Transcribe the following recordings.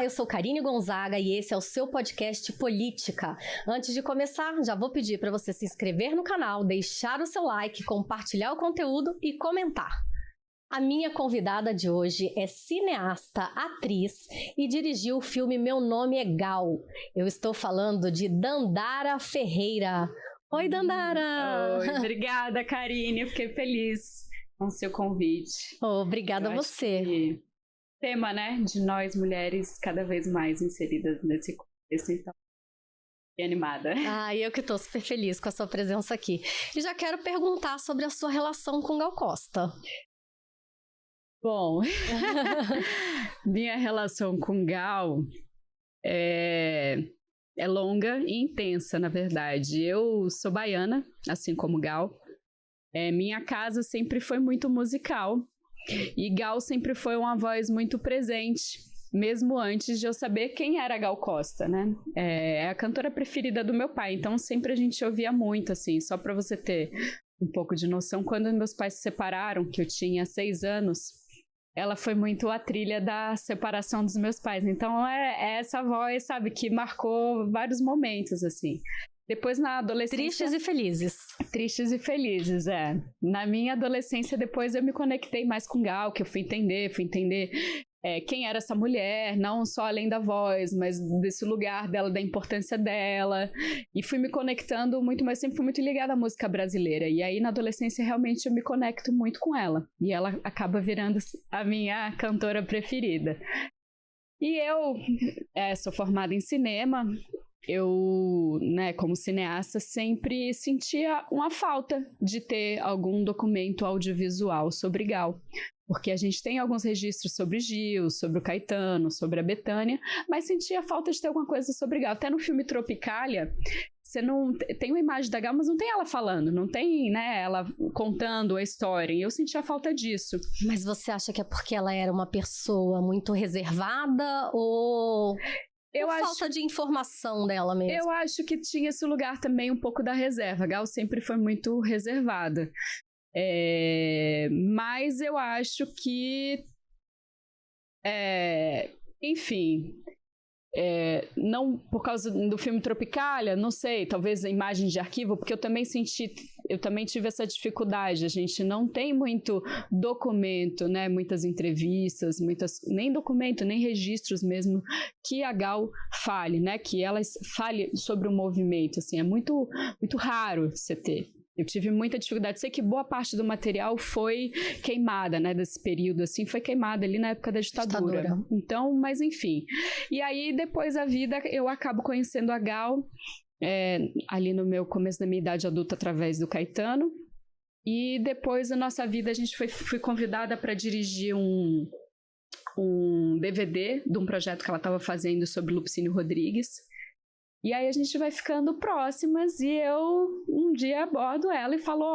Olá, eu sou Karine Gonzaga e esse é o seu podcast Política. Antes de começar, já vou pedir para você se inscrever no canal, deixar o seu like, compartilhar o conteúdo e comentar. A minha convidada de hoje é cineasta, atriz e dirigiu o filme Meu Nome é Gal. Eu estou falando de Dandara Ferreira. Oi, Dandara! Oi, obrigada, Karine. Eu fiquei feliz com o seu convite. Obrigada a você. Tema, né, de nós mulheres cada vez mais inseridas nesse contexto, então fiquei animada. Eu que estou super feliz com a sua presença aqui. E já quero perguntar sobre a sua relação com Gal Costa. Bom, minha relação com Gal é longa e intensa, na verdade. Eu sou baiana, assim como Gal. Minha casa sempre foi muito musical. E Gal sempre foi uma voz muito presente, mesmo antes de eu saber quem era a Gal Costa, né? É a cantora preferida do meu pai, então sempre a gente ouvia muito, assim, só para você ter um pouco de noção. Quando meus pais se separaram, que eu tinha 6 anos, ela foi muito a trilha da separação dos meus pais. Então é essa voz, sabe, que marcou vários momentos, assim. Depois, na adolescência... Tristes e felizes. Tristes e felizes, é. Na minha adolescência, depois eu me conectei mais com Gal, que eu fui entender quem era essa mulher, não só além da voz, mas desse lugar dela, da importância dela. E fui me conectando muito, mas sempre fui muito ligada à música brasileira. E aí, na adolescência, realmente eu me conecto muito com ela. E ela acaba virando a minha cantora preferida. E eu sou formada em cinema. Eu, né, como cineasta, sempre sentia uma falta de ter algum documento audiovisual sobre Gal. Porque a gente tem alguns registros sobre Gil, sobre o Caetano, sobre a Bethânia, mas sentia falta de ter alguma coisa sobre Gal. Até no filme Tropicália, você não tem uma imagem da Gal, mas não tem ela falando, não tem, né, ela contando a história. E eu sentia falta disso. Mas você acha que é porque ela era uma pessoa muito reservada ou... falta de informação dela mesmo? Eu acho que tinha esse lugar também um pouco da reserva. A Gal sempre foi muito reservada. Mas eu acho que... enfim... não por causa do filme Tropicália, não sei, talvez a imagem de arquivo, porque eu também tive essa dificuldade. A gente não tem muito documento, né? Muitas entrevistas, nem documento, nem registros mesmo que a Gal fale, né? Que ela fale sobre o movimento, assim, é muito, muito raro você ter. Eu tive muita dificuldade. Sei que boa parte do material foi queimada, né, desse período, assim, foi queimada ali na época da ditadura. Então, mas enfim. E aí, depois da vida, eu acabo conhecendo a Gal, ali no meu começo da minha idade adulta, através do Caetano. E depois da nossa vida, fui convidada para dirigir um DVD de um projeto que ela estava fazendo sobre Lupicínio Rodrigues. E aí a gente vai ficando próximas e eu um dia abordo ela e falo,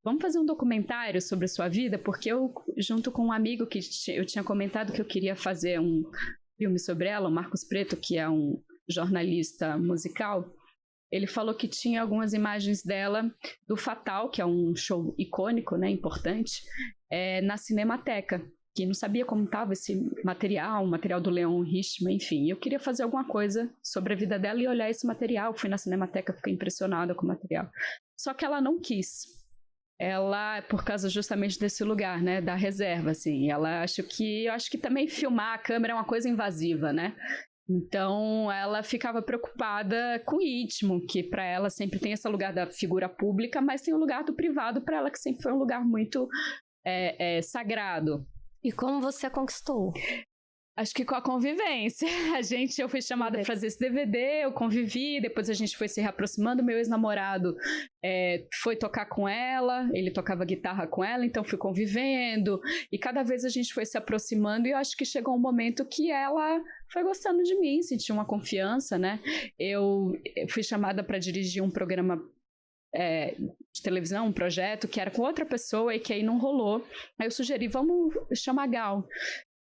vamos fazer um documentário sobre a sua vida? Porque eu, junto com um amigo que eu tinha comentado que eu queria fazer um filme sobre ela, o Marcos Preto, que é um jornalista musical, ele falou que tinha algumas imagens dela do Fatal, que é um show icônico, né, importante, na Cinemateca. Que não sabia como estava esse material, o material do Leon Richman, enfim. Eu queria fazer alguma coisa sobre a vida dela e olhar esse material. Fui na Cinemateca, fiquei impressionada com o material. Só que ela não quis. Ela, por causa justamente desse lugar, né, da reserva, assim. Eu acho que também filmar a câmera é uma coisa invasiva, né? Então, ela ficava preocupada com o íntimo, que para ela sempre tem esse lugar da figura pública, mas tem o lugar do privado para ela, que sempre foi um lugar muito sagrado. E como você a conquistou? Acho que com a convivência. Eu fui chamada para fazer esse DVD, eu convivi, depois a gente foi se reaproximando. Meu ex-namorado foi tocar com ela, ele tocava guitarra com ela, então fui convivendo. E cada vez a gente foi se aproximando e eu acho que chegou um momento que ela foi gostando de mim, sentiu uma confiança, né? Eu fui chamada para dirigir um programa de televisão, um projeto que era com outra pessoa e que aí não rolou. Aí eu sugeri, vamos chamar a Gal.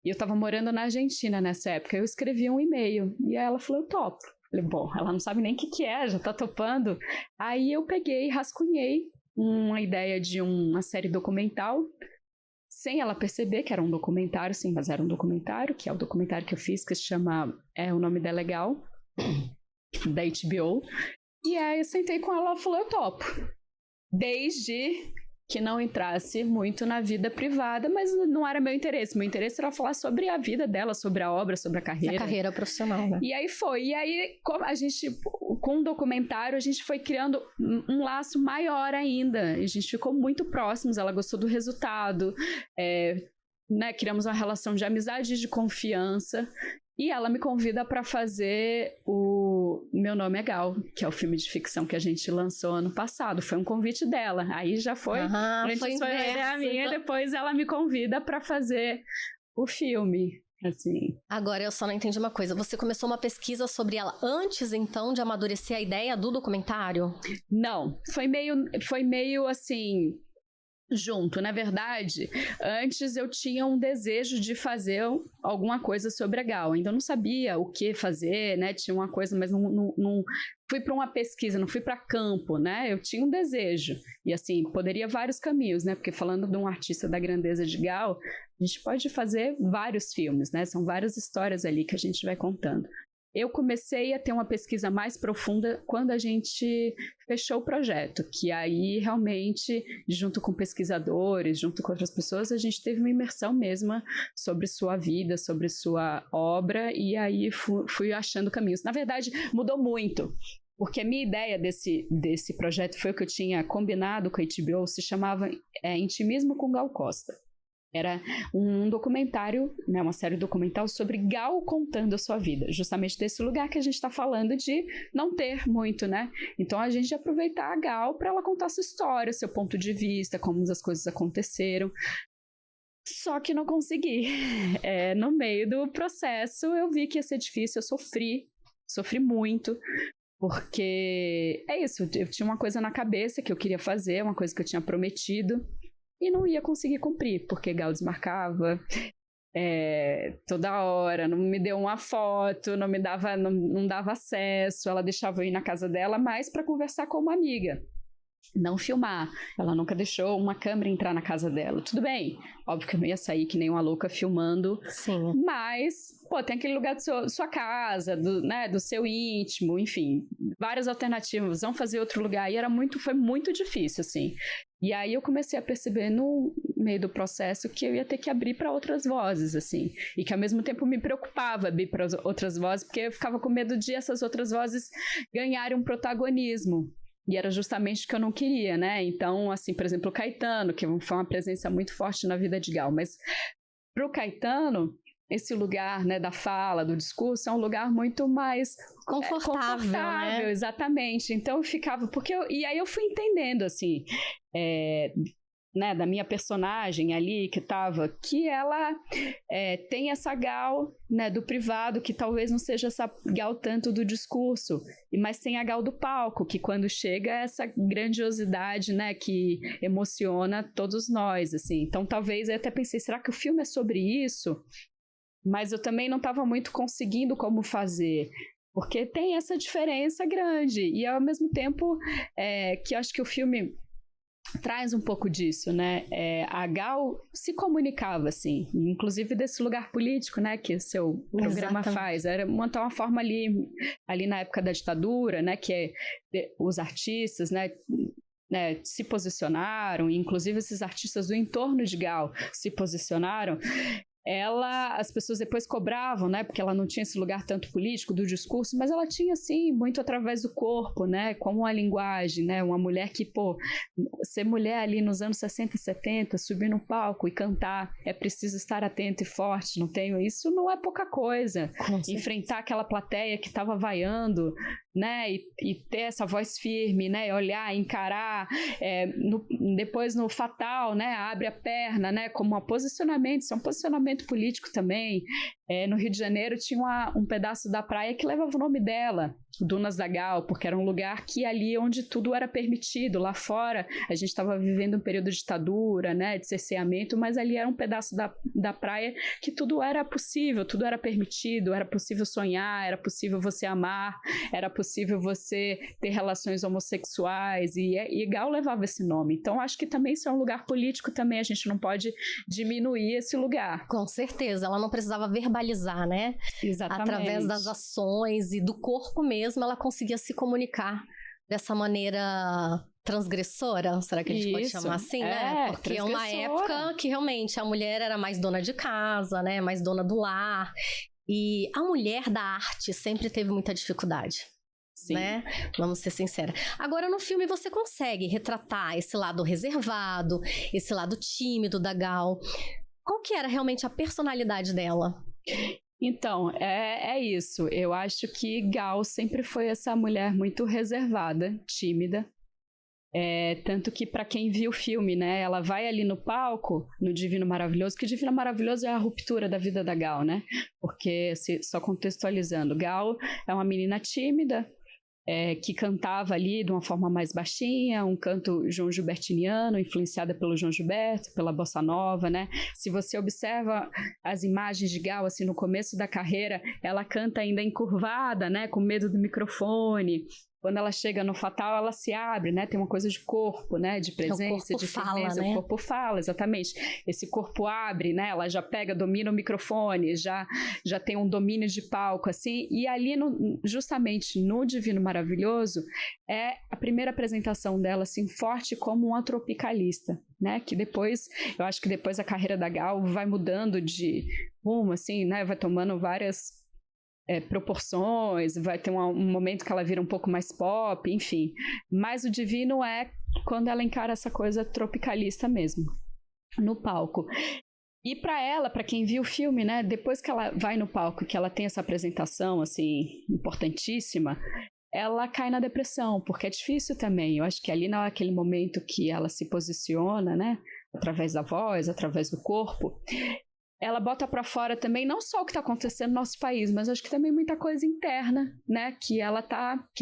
E eu tava morando na Argentina nessa época. Eu escrevi um e-mail e aí ela falou, eu topo. Falei, bom, ela não sabe nem o que é, já tá topando. Aí eu peguei, rascunhei uma ideia de uma série documental sem ela perceber que era um documentário, sim, mas era um documentário, que é o documentário que eu fiz, que se chama O Nome da Legal, da HBO. E aí eu sentei com ela e falou, eu topo. Desde que não entrasse muito na vida privada, mas não era meu interesse. Meu interesse era falar sobre a vida dela, sobre a obra, sobre a carreira. A carreira profissional, né? E aí foi. E aí, como a gente, com o documentário, a gente foi criando um laço maior ainda. A gente ficou muito próximos, ela gostou do resultado. Né, criamos uma relação de amizade e de confiança. E ela me convida para fazer o Meu Nome é Gal, que é o filme de ficção que a gente lançou ano passado. Foi um convite dela. Aí já foi. Antes foi a minha, depois ela me convida para fazer o filme. Assim. Agora eu só não entendi uma coisa. Você começou uma pesquisa sobre ela antes, então, de amadurecer a ideia do documentário? Não. Foi meio assim. Junto, na verdade, antes eu tinha um desejo de fazer alguma coisa sobre a Gal, ainda não sabia o que fazer, né? Tinha uma coisa, mas não fui para uma pesquisa, não fui para campo, né? Eu tinha um desejo e assim poderia vários caminhos, né? Porque falando de um artista da grandeza de Gal, a gente pode fazer vários filmes, né? São várias histórias ali que a gente vai contando. Eu comecei a ter uma pesquisa mais profunda quando a gente fechou o projeto, que aí realmente, junto com pesquisadores, junto com outras pessoas, a gente teve uma imersão mesma sobre sua vida, sobre sua obra, e aí fui achando caminhos. Na verdade, mudou muito, porque a minha ideia desse projeto foi o que eu tinha combinado com a HBO, se chamava Intimismo com Gal Costa. Era um documentário, né, uma série documental sobre Gal contando a sua vida. Justamente desse lugar que a gente está falando de não ter muito, né? Então a gente ia aproveitar a Gal para ela contar sua história, seu ponto de vista, como as coisas aconteceram. Só que não consegui. No meio do processo eu vi que ia ser difícil, eu sofri muito. Porque é isso, eu tinha uma coisa na cabeça que eu queria fazer, uma coisa que eu tinha prometido. E não ia conseguir cumprir, porque Gal desmarcava toda hora, não me deu uma foto, não dava acesso, ela deixava eu ir na casa dela mais para conversar com uma amiga, não filmar. Ela nunca deixou uma câmera entrar na casa dela. Tudo bem, óbvio que eu não ia sair que nem uma louca filmando. Sim. Mas, tem aquele lugar da sua casa, do seu íntimo, enfim, várias alternativas, vão fazer outro lugar. E foi muito difícil, assim. E aí eu comecei a perceber no meio do processo que eu ia ter que abrir para outras vozes, assim. E que ao mesmo tempo me preocupava abrir para outras vozes, porque eu ficava com medo de essas outras vozes ganharem um protagonismo. E era justamente o que eu não queria, né? Então, assim, por exemplo, o Caetano, que foi uma presença muito forte na vida de Gal, mas para o Caetano, esse lugar, né, da fala, do discurso, é um lugar muito mais confortável, né? Exatamente. Então eu ficava, e aí eu fui entendendo, assim, né, da minha personagem ali que ela tem essa Gal, né, do privado, que talvez não seja essa Gal tanto do discurso, mas tem a Gal do palco, que quando chega é essa grandiosidade, né, que emociona todos nós, assim. Então talvez eu até pensei, será que o filme é sobre isso? Mas eu também não estava muito conseguindo como fazer, porque tem essa diferença grande, e ao mesmo tempo que eu acho que o filme traz um pouco disso, né? A Gal se comunicava, assim, inclusive desse lugar político, né, que o seu programa faz. Era montar uma forma ali na época da ditadura, né, que os artistas, né, se posicionaram, inclusive esses artistas do entorno de Gal se posicionaram. As pessoas depois cobravam, né, porque ela não tinha esse lugar tanto político do discurso, mas ela tinha, assim, muito através do corpo, né, como uma linguagem, né, uma mulher que, ser mulher ali nos anos 60 e 70, subir no palco e cantar, é preciso estar atento e forte, isso não é pouca coisa. Enfrentar aquela plateia que estava vaiando, né, e ter essa voz firme, né, olhar, encarar, depois no Fatal, né, abre a perna, né, como um posicionamento, isso é um posicionamento político também, No Rio de Janeiro tinha um pedaço da praia que levava o nome dela, Dunas da Gal, porque era um lugar que ali onde tudo era permitido. Lá fora a gente estava vivendo um período de ditadura, né, de cerceamento, mas ali era um pedaço da praia que tudo era possível, tudo era permitido, era possível sonhar, era possível você amar, era possível você ter relações homossexuais, e Gal levava esse nome. Então acho que também isso é um lugar político também, a gente não pode diminuir esse lugar. Com certeza, ela não precisava verbalizar, né? Exatamente. Através das ações e do corpo mesmo, ela conseguia se comunicar dessa maneira transgressora, será que a gente pode chamar assim, né? Porque é uma época que realmente a mulher era mais dona de casa, né? Mais dona do lar. E a mulher da arte sempre teve muita dificuldade. Sim. Né? Vamos ser sinceros. Agora, no filme, você consegue retratar esse lado reservado, esse lado tímido da Gal. Qual que era realmente a personalidade dela? Então, é isso. Eu acho que Gal sempre foi essa mulher muito reservada, tímida. Tanto que, para quem viu o filme, né, ela vai ali no palco, no Divino Maravilhoso, que Divino Maravilhoso é a ruptura da vida da Gal, né? Porque, só contextualizando, Gal é uma menina tímida, que cantava ali de uma forma mais baixinha, um canto João Gilbertiniano, influenciada pelo João Gilberto, pela bossa nova, né? Se você observa as imagens de Gal, assim, no começo da carreira, ela canta ainda encurvada, né? Com medo do microfone. Quando ela chega no Fatal, ela se abre, né? Tem uma coisa de corpo, né? De presença, de firmeza. Né? O corpo fala, exatamente. Esse corpo abre, né? Ela já pega, domina o microfone, já tem um domínio de palco, assim. E ali, justamente no Divino Maravilhoso, é a primeira apresentação dela, assim, forte como uma tropicalista, né? Que depois, eu acho que depois a carreira da Gal vai mudando de rumo, assim, né? Vai tomando várias proporções, vai ter um momento que ela vira um pouco mais pop, enfim. Mas o Divino é quando ela encara essa coisa tropicalista mesmo, no palco. E para ela, para quem viu o filme, né, depois que ela vai no palco e que ela tem essa apresentação, assim, importantíssima, ela cai na depressão, porque é difícil também. Eu acho que ali naquele momento que ela se posiciona, né, através da voz, através do corpo, ela bota para fora também não só o que está acontecendo no nosso país, mas acho que também muita coisa interna, né, que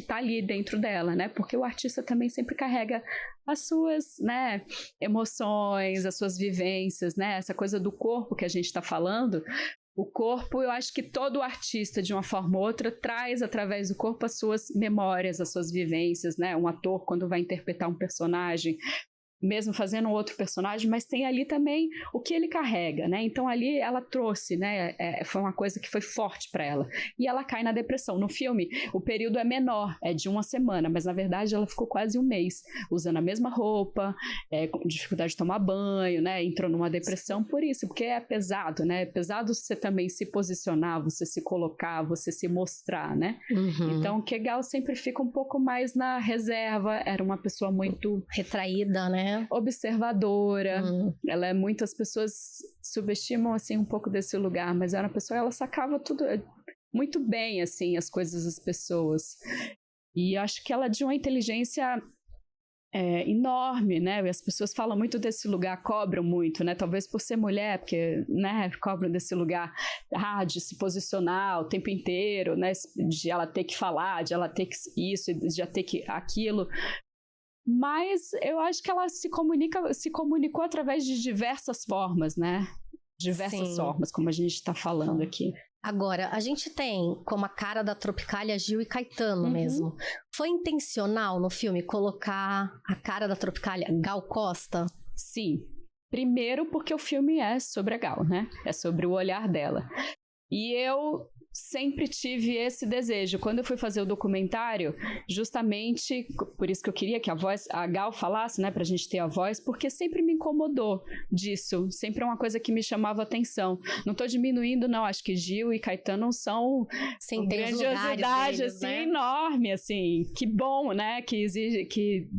tá ali dentro dela, né, porque o artista também sempre carrega as suas, né, emoções, as suas vivências, né, essa coisa do corpo que a gente está falando. O corpo, eu acho que todo artista, de uma forma ou outra, traz através do corpo as suas memórias, as suas vivências, né, um ator quando vai interpretar um personagem, mesmo fazendo um outro personagem, mas tem ali também o que ele carrega, né? Então ali ela trouxe, né? Foi uma coisa que foi forte para ela. E ela cai na depressão. No filme, o período é menor, é de 1 semana, mas na verdade ela ficou quase 1 mês usando a mesma roupa, com dificuldade de tomar banho, né? Entrou numa depressão por isso, porque é pesado, né? É pesado você também se posicionar, você se colocar, você se mostrar, né? Uhum. Então, Kegal sempre fica um pouco mais na reserva, era uma pessoa muito retraída, né? Observadora. Ela muitas pessoas subestimam assim um pouco desse lugar, mas era uma pessoa, ela sacava tudo muito bem, assim, as coisas das pessoas. E acho que ela tinha uma inteligência enorme, né? E as pessoas falam muito desse lugar, cobram muito, né? Talvez por ser mulher, porque, né, cobram desse lugar de se posicionar o tempo inteiro, né? De ela ter que falar, de ela ter que isso, de ela ter que aquilo. Mas eu acho que ela se comunicou através de diversas formas, né? Diversas formas, como a gente está falando aqui. Agora, a gente tem como a cara da Tropicália Gil e Caetano mesmo. Foi intencional no filme colocar a cara da Tropicália Gal Costa? Sim. Primeiro porque o filme é sobre a Gal, né? É sobre o olhar dela. E eu sempre tive esse desejo. Quando eu fui fazer o documentário, justamente por isso que eu queria que a Gal falasse, né, pra gente ter a voz, porque sempre me incomodou disso, sempre é uma coisa que me chamava atenção. Não tô diminuindo, não, acho que Gil e Caetano são grandiosidade, deles, assim, né? Enorme, assim, que bom, né, que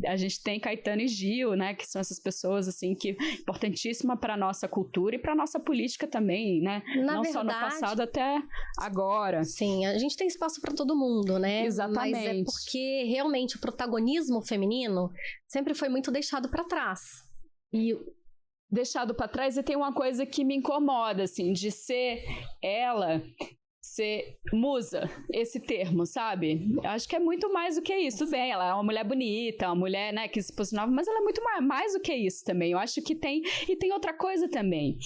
a gente tem Caetano e Gil, né, que são essas pessoas, assim, que importantíssima para nossa cultura e para nossa política também, né, não só no passado, até agora. Sim, a gente tem espaço para todo mundo, né? Exatamente. Mas é porque realmente o protagonismo feminino sempre foi muito deixado para trás. E deixado para trás, e tem uma coisa que me incomoda, assim, de ser musa, esse termo, sabe? Eu acho que é muito mais do que isso. Tudo bem, ela é uma mulher bonita, uma mulher, né, que se posicionava, mas ela é muito mais do que isso também. Eu acho que tem outra coisa também.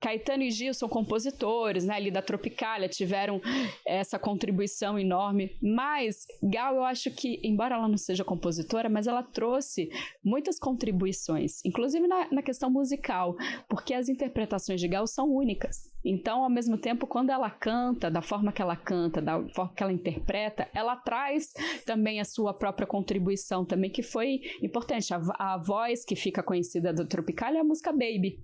Caetano e Gil são compositores, né, ali da Tropicália, tiveram essa contribuição enorme, mas Gal, eu acho que, embora ela não seja compositora, mas ela trouxe muitas contribuições, inclusive na questão musical, porque as interpretações de Gal são únicas. Então, ao mesmo tempo, quando ela canta, da forma que ela canta, da forma que ela interpreta, ela traz também a sua própria contribuição também, que foi importante. A voz que fica conhecida da Tropicália é a música Baby,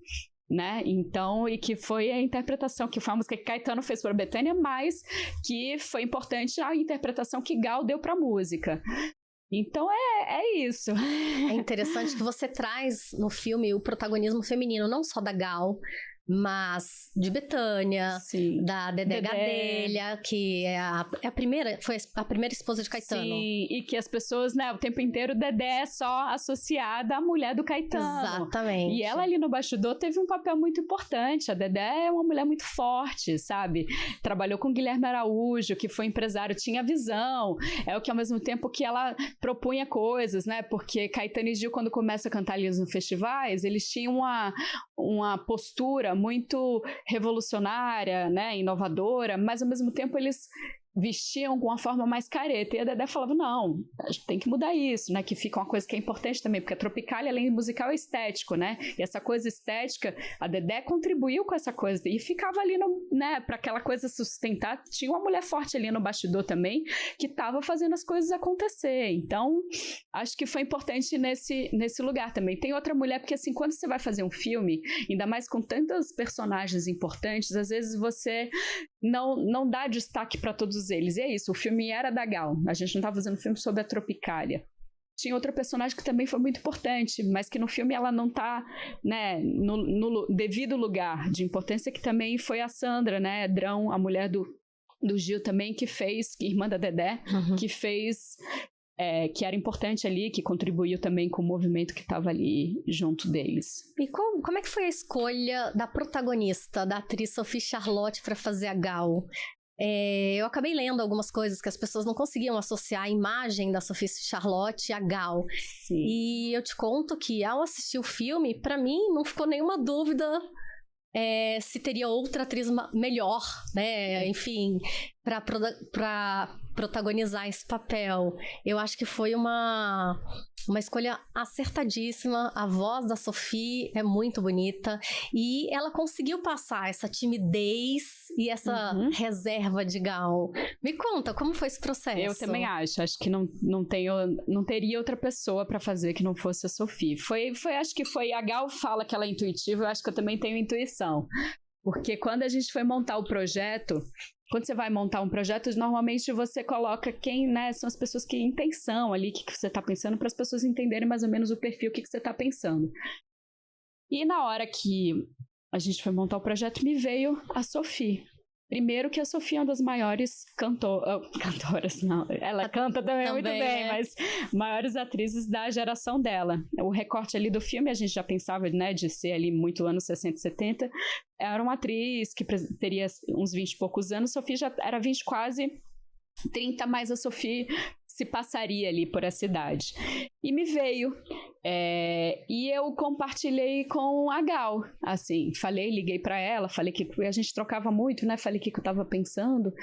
né? Então, e que foi a interpretação, que foi a música que Caetano fez para Bethânia, mas que foi importante a interpretação que Gal deu para a música. Então é isso. É interessante que você traz no filme o protagonismo feminino, não só da Gal, mas de Bethânia, sim, da Dedé Gadelha, que é a primeira, foi a primeira esposa de Caetano. Sim, e que as pessoas, né, o tempo inteiro, Dedé é só associada à mulher do Caetano. Exatamente. E ela ali no bastidor teve um papel muito importante. A Dedé é uma mulher muito forte, sabe? Trabalhou com Guilherme Araújo, que foi empresário, tinha visão. É o que, ao mesmo tempo que ela propunha coisas, né? Porque Caetano e Gil, quando começam a cantar ali nos festivais, eles tinham uma postura muito revolucionária, né, inovadora, mas ao mesmo tempo eles vestiam com uma forma mais careta. E a Dedé falava, não, a gente tem que mudar isso, né? Que fica uma coisa que é importante também, porque a Tropicália, além de musical, é estético, né? E essa coisa estética, a Dedé contribuiu com essa coisa. E ficava ali, né, para aquela coisa sustentar. Tinha uma mulher forte ali no bastidor também, que estava fazendo as coisas acontecer. Então, acho que foi importante nesse lugar também. Tem outra mulher, porque assim, quando você vai fazer um filme, ainda mais com tantos personagens importantes, às vezes você não dá destaque para todos eles. E é isso, o filme era da Gal. A gente não estava fazendo um filme sobre a Tropicália. Tinha outra personagem que também foi muito importante, mas que no filme ela não está, né, no devido lugar de importância, que também foi a Sandra, né, Drão, a mulher do Gil também, que fez, irmã da Dedé, que fez... que era importante ali, que contribuiu também com o movimento que estava ali junto deles. E como é que foi a escolha da protagonista, da atriz Sophie Charlotte, para fazer a Gal? Eu acabei lendo algumas coisas que as pessoas não conseguiam associar a imagem da Sophie Charlotte à Gal. Sim. E eu te conto que, ao assistir o filme, para mim não ficou nenhuma dúvida se teria outra atriz melhor, né? Enfim, para protagonizar esse papel. Eu acho que foi uma escolha acertadíssima. A voz da Sophie é muito bonita e ela conseguiu passar essa timidez e essa reserva de Gal. Me conta, como foi esse processo? Eu também acho que não teria outra pessoa para fazer que não fosse a Sophie. Acho que foi a Gal fala que ela é intuitiva, eu acho que eu também tenho intuição. Porque quando a gente foi montar o projeto, quando você vai montar um projeto, normalmente você coloca quem, né, são as pessoas que intenção ali, o que você está pensando, para as pessoas entenderem mais ou menos o perfil, o que você está pensando. E na hora que a gente foi montar o projeto, me veio a Sophie. Primeiro que a Sophie é uma das maiores cantoras, não, ela canta também muito bem, mas maiores atrizes da geração dela. O recorte ali do filme, a gente já pensava, né, de ser ali muito anos 60 e 70, era uma atriz que teria uns 20 e poucos anos, Sophie já era 20, quase 30, mas a Sophie se passaria ali por essa idade. E me veio. E eu compartilhei com a Gal, assim, liguei para ela, falei que a gente trocava muito, né? Falei o que eu tava pensando.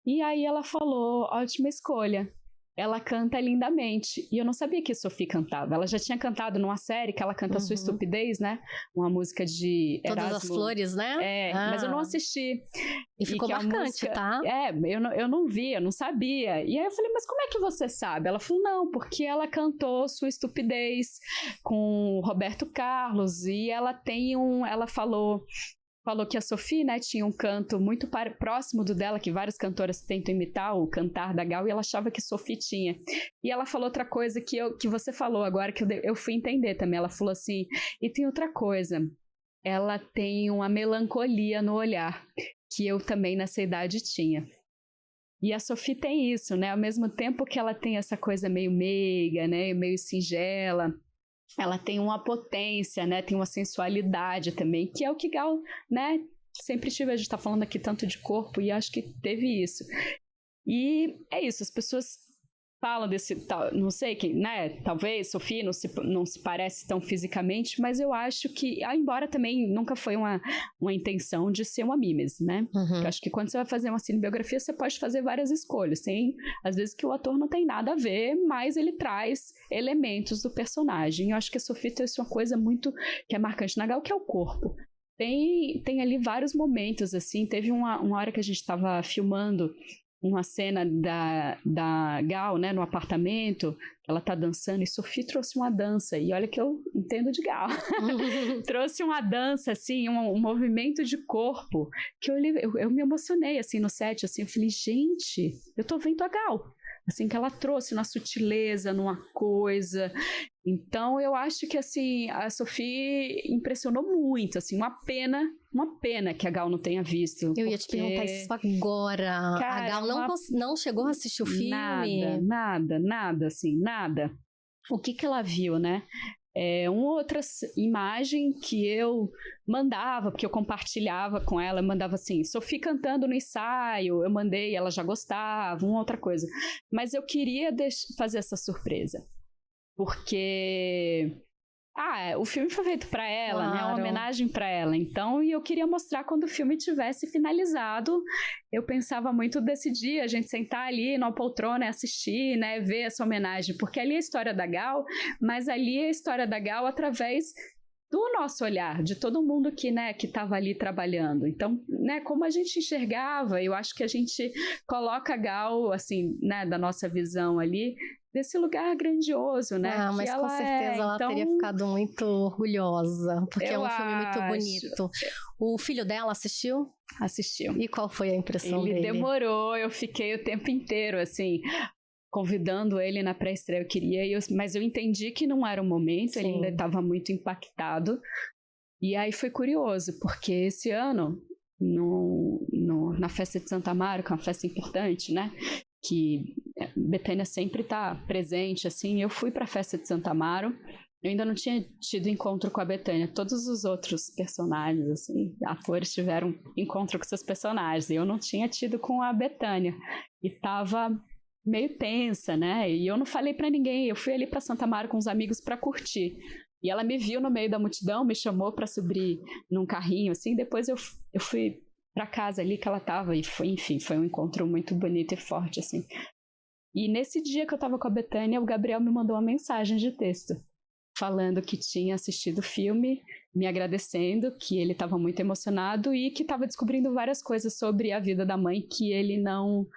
E aí ela falou, ótima escolha. Ela canta lindamente. E eu não sabia que a Sophie cantava. Ela já tinha cantado numa série que ela canta Sua Estupidez, né? Uma música de Erasmo. Todas as flores, né? Mas eu não assisti. E ficou marcante, música, tá? Eu não vi, eu não sabia. E aí eu falei, mas como é que você sabe? Ela falou, não, porque ela cantou Sua Estupidez com o Roberto Carlos. E ela ela falou que a Sophie, né, tinha um canto muito próximo do dela, que várias cantoras tentam imitar o cantar da Gal, e ela achava que Sophie tinha. E ela falou outra coisa que você falou agora, que eu fui entender também. Ela falou assim, e tem outra coisa, ela tem uma melancolia no olhar, que eu também nessa idade tinha. E a Sophie tem isso, né, ao mesmo tempo que ela tem essa coisa meio meiga, né, meio singela, ela tem uma potência, né? Tem uma sensualidade também, que é o que Gal, né? Sempre tive, a gente tá falando aqui tanto de corpo, e acho que teve isso. E é isso, as pessoas falam desse, não sei quem, né? Talvez Sophie não se parece tão fisicamente, mas eu acho que, embora também nunca foi uma intenção de ser uma mimes, né? Eu acho que quando você vai fazer uma cinebiografia, você pode fazer várias escolhas. Tem, às vezes, que o ator não tem nada a ver, mas ele traz elementos do personagem. Eu acho que a Sophie tem uma coisa muito que é marcante na Gal, que é o corpo. Tem ali vários momentos, assim. Teve uma hora que a gente estava filmando uma cena da Gal, né, no apartamento, ela tá dançando, e Sophie trouxe uma dança, e olha que eu entendo de Gal, trouxe uma dança, assim, um movimento de corpo, que eu me emocionei, assim, no set, assim, eu falei, gente, eu tô vendo a Gal, assim, que ela trouxe na sutileza, numa coisa. Então, eu acho que, assim, a Sophie impressionou muito, assim, uma pena que a Gal não tenha visto. Eu ia te perguntar isso agora. Cara, a Gal não chegou a assistir o filme? Nada, assim, nada. O que ela viu, né? Uma outra imagem que eu mandava, porque eu compartilhava com ela, eu mandava assim, Sophie cantando no ensaio, eu mandei, ela já gostava, uma outra coisa. Mas eu queria fazer essa surpresa. Porque o filme foi feito para ela, claro, né? Uma homenagem para ela. Então, e eu queria mostrar quando o filme tivesse finalizado. Eu pensava muito desse dia, a gente sentar ali na poltrona e assistir, né? Ver essa homenagem. Porque ali é a história da Gal, mas ali é a história da Gal através do nosso olhar, de todo mundo que, né, que estava ali trabalhando. Então, né, como a gente enxergava, eu acho que a gente coloca a Gal, assim, né, da nossa visão ali, desse lugar grandioso, né? Mas com certeza ela teria ficado muito orgulhosa, porque é um filme muito bonito. O filho dela assistiu? Assistiu. E qual foi a impressão dele? Ele demorou, eu fiquei o tempo inteiro, assim, convidando ele na pré-estreia, eu queria, mas eu entendi que não era o momento, ele ainda estava muito impactado. E aí foi curioso, porque esse ano, na festa de Santa Amaro, que é uma festa importante, né? Que Bethânia sempre está presente, assim, eu fui para a festa de Santa Amaro, eu ainda não tinha tido encontro com a Bethânia, todos os outros personagens, assim, atores tiveram encontro com seus personagens, e eu não tinha tido com a Bethânia, e tava meio tensa, né, e eu não falei para ninguém, eu fui ali para Santa Amaro com os amigos para curtir, e ela me viu no meio da multidão, me chamou para subir num carrinho, assim, depois eu fui para casa ali que ela tava, e foi, enfim, foi um encontro muito bonito e forte, assim. E nesse dia que eu tava com a Bethânia, o Gabriel me mandou uma mensagem de texto, falando que tinha assistido o filme, me agradecendo, que ele estava muito emocionado e que estava descobrindo várias coisas sobre a vida da mãe que ele não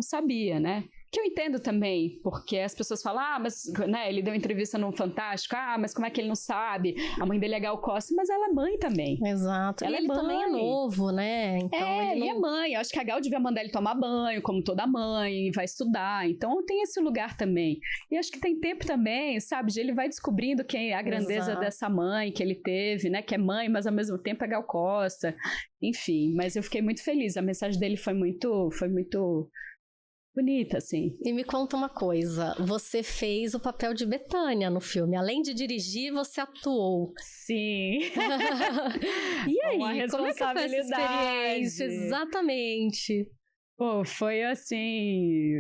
sabia, né? Que eu entendo também, porque as pessoas falam, mas né, ele deu entrevista no Fantástico, mas como é que ele não sabe? A mãe dele é Gal Costa, mas ela é mãe também. Exato. Ela ele também é novo, né? Então, ele é mãe. Eu acho que a Gal devia mandar ele tomar banho, como toda mãe, vai estudar. Então tem esse lugar também. E acho que tem tempo também, sabe? De ele vai descobrindo quem é a grandeza dessa mãe que ele teve, né? Que é mãe, mas ao mesmo tempo é Gal Costa. Enfim, mas eu fiquei muito feliz. A mensagem dele foi muito bonita, assim. E me conta uma coisa, você fez o papel de Bethânia no filme, além de dirigir, você atuou. Sim. E aí, como é que foi essa experiência? Exatamente. Pô, foi assim,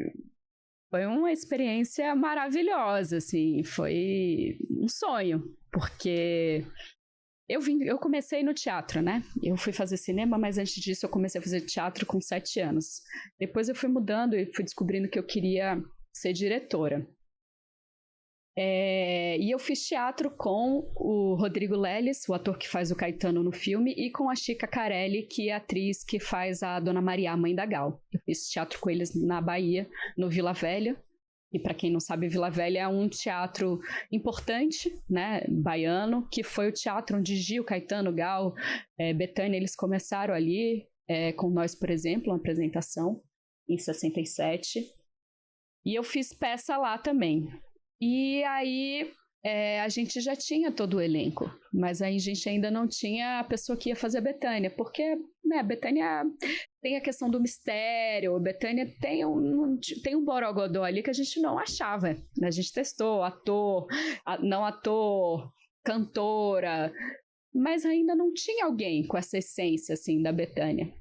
foi uma experiência maravilhosa, assim, foi um sonho, porque eu comecei no teatro, né? Eu fui fazer cinema, mas antes disso eu comecei a fazer teatro com 7 anos. Depois eu fui mudando e fui descobrindo que eu queria ser diretora. E eu fiz teatro com o Rodrigo Leles, o ator que faz o Caetano no filme, e com a Chica Carelli, que é a atriz que faz a Dona Maria, a mãe da Gal. Eu fiz teatro com eles na Bahia, no Vila Velha. E para quem não sabe, Vila Velha é um teatro importante, né, baiano, que foi o teatro onde Gil, Caetano, Gal, Bethânia, eles começaram ali, com Nós, por exemplo, uma apresentação, em 67. E eu fiz peça lá também. E aí a gente já tinha todo o elenco, mas aí a gente ainda não tinha a pessoa que ia fazer a Bethânia, porque né, Bethânia tem a questão do mistério, Bethânia tem um borogodó ali que a gente não achava, né? A gente testou ator, não ator, cantora, mas ainda não tinha alguém com essa essência, assim, da Bethânia.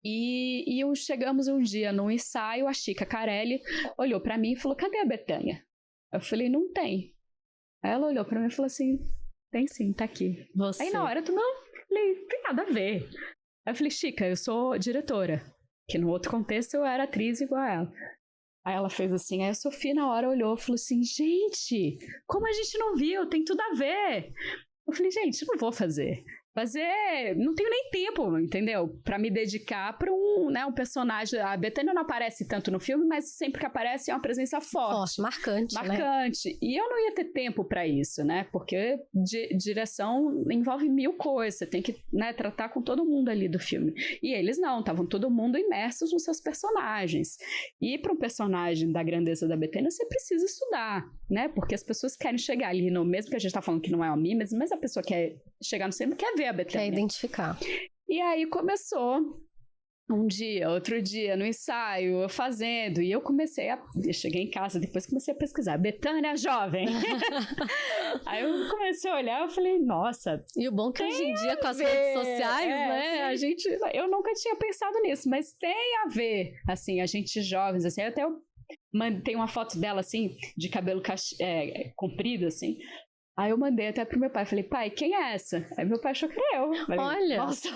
E chegamos um dia num ensaio, a Chica Carelli olhou pra mim e falou, cadê a Bethânia? Eu falei, não tem. Aí ela olhou pra mim e falou assim, tem sim, tá aqui. Você. Aí na hora eu falei, tem nada a ver. Aí eu falei, Chica, eu sou diretora, que no outro contexto eu era atriz igual a ela. Aí ela fez assim, aí a Sofia na hora olhou e falou assim, gente, como a gente não viu, tem tudo a ver. Eu falei, gente, não vou fazer, não tenho nem tempo, entendeu? Pra me dedicar pra um personagem. A Bethânia não aparece tanto no filme, mas sempre que aparece é uma presença forte. Marcante, Marcante. Né? E eu não ia ter tempo pra isso, né? Porque direção envolve 1000 coisas. Você tem que, né, tratar com todo mundo ali do filme. E eles não, estavam todo mundo imersos nos seus personagens. E para um personagem da grandeza da Bethânia, você precisa estudar, né? Porque as pessoas querem chegar ali no mesmo que a gente tá falando que não é o mim, mas a pessoa quer chegar no cinema, quer ver a Bethânia. Quer identificar. E aí começou um dia, outro dia, no ensaio, eu fazendo, e eu cheguei em casa, depois comecei a pesquisar, Bethânia jovem. Aí eu comecei a olhar, eu falei, nossa. E o bom que hoje em dia, com as redes sociais, né, eu nunca tinha pensado nisso, mas tem a ver, assim, a gente jovens, assim, até eu mandei uma foto dela, assim, de cabelo comprido, assim. Aí eu mandei até pro meu pai, falei, pai, quem é essa? Aí meu pai achou que era eu. Falei, olha! Nossa, eu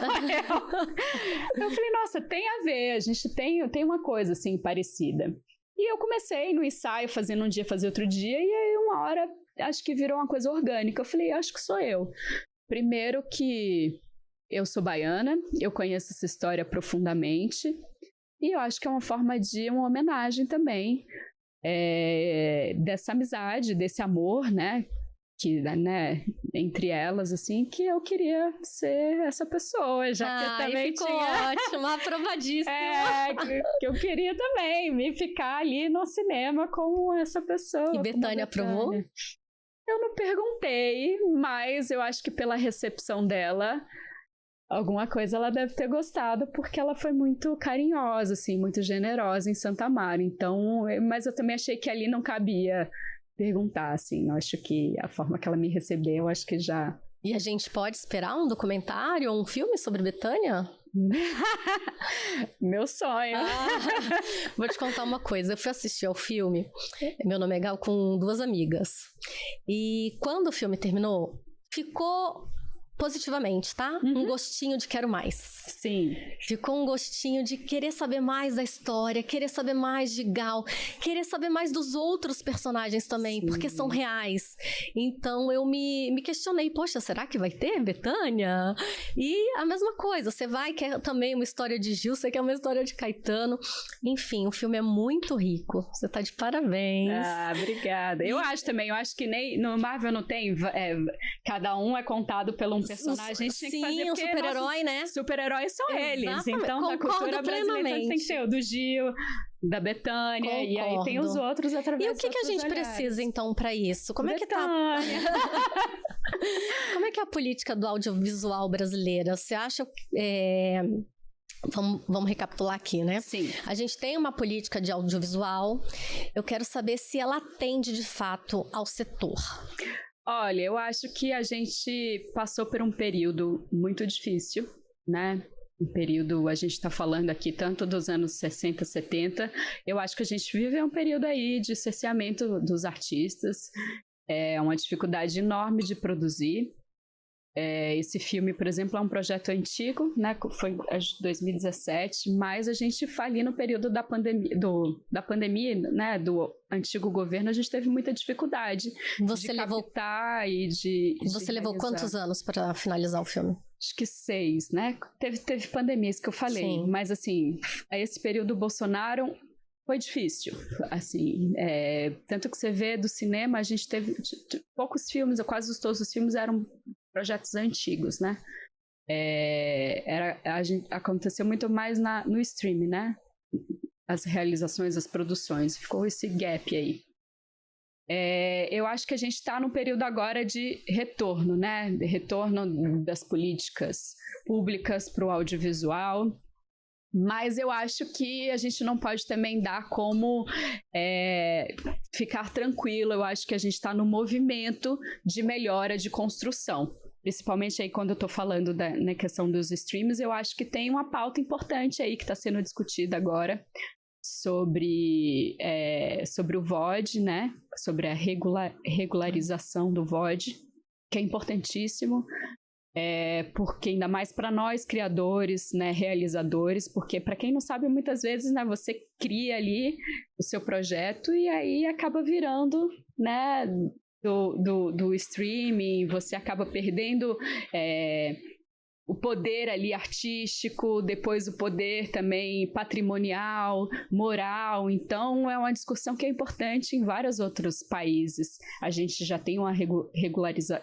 falei, nossa, tem a ver, a gente tem uma coisa, assim, parecida. E eu comecei no ensaio, fazendo um dia, fazer outro dia, e aí uma hora, acho que virou uma coisa orgânica. Eu falei, acho que sou eu. Primeiro que eu sou baiana, eu conheço essa história profundamente, e eu acho que é uma forma de uma homenagem também, dessa amizade, desse amor, né? Que, né, entre elas, assim, que eu queria ser essa pessoa, já que eu também ficou tinha... ótimo, aprovadíssimo. Que eu queria também me ficar ali no cinema como essa pessoa. E Bethânia aprovou? Eu não perguntei, mas eu acho que pela recepção dela, alguma coisa ela deve ter gostado, porque ela foi muito carinhosa, assim, muito generosa em Santo Amaro. Então, mas eu também achei que ali não cabia perguntar, assim, eu acho que a forma que ela me recebeu, eu acho que já... E a gente pode esperar um documentário ou um filme sobre Bethânia? Meu sonho. Vou te contar uma coisa, eu fui assistir ao filme, Meu Nome é Gal, com 2 amigas, e quando o filme terminou, ficou positivamente, tá? Um gostinho de quero mais. Sim. Ficou um gostinho de querer saber mais da história, querer saber mais de Gal, querer saber mais dos outros personagens também, porque são reais. Então eu me questionei, poxa, será que vai ter Bethânia? E a mesma coisa, você vai, quer também uma história de Gil, você quer uma história de Caetano. Enfim, o filme é muito rico. Você tá de parabéns. Ah, obrigada. Eu acho que nem no Marvel não tem, cada um é contado pelo um personagem. A gente tinha que fazer, um super-herói, né? Super-heróis são Exatamente. eles. Então, da cultura brasileira tem que ter o do Gil, da Bethânia, Concordo. E aí tem os outros através E o que a gente precisa, então, para isso? Como é que tá? Como é que é a política do audiovisual brasileira? Você acha... Vamos recapitular aqui, né? Sim. A gente tem uma política de audiovisual. Eu quero saber se ela atende, de fato, ao setor. Olha, eu acho que a gente passou por um período muito difícil, né? Um período, a gente está falando aqui tanto dos anos 60, 70, eu acho que a gente vive um período aí de cerceamento dos artistas, uma dificuldade enorme de produzir. Esse filme, por exemplo, é um projeto antigo, né? Foi de 2017, mas a gente ali no período da pandemia, né? Do antigo governo, a gente teve muita dificuldade de captar e de Você levou quantos anos para finalizar o filme? Acho que 6, né? Teve pandemias que eu falei, Sim. Mas assim, esse período do Bolsonaro foi difícil, assim, tanto que você vê do cinema, a gente teve poucos filmes, ou quase todos os filmes eram projetos antigos, né? Aconteceu muito mais no streaming, né? As realizações, as produções, ficou esse gap aí. eu acho que a gente está num período agora de retorno, né? Retorno das políticas públicas para o audiovisual. Mas eu acho que a gente não pode também dar como ficar tranquilo. Eu acho que a gente está no movimento de melhora, de construção. Principalmente aí quando eu estou falando na questão dos streams, eu acho que tem uma pauta importante aí que está sendo discutida agora sobre o VOD, né? Sobre a regularização do VOD, que é importantíssimo. Porque ainda mais para nós criadores, né, realizadores, porque para quem não sabe, muitas vezes, né, você cria ali o seu projeto e aí acaba virando, né, do streaming, você acaba perdendo o poder ali artístico, depois o poder também patrimonial, moral. Então, é uma discussão que é importante em vários outros países. A gente já tem uma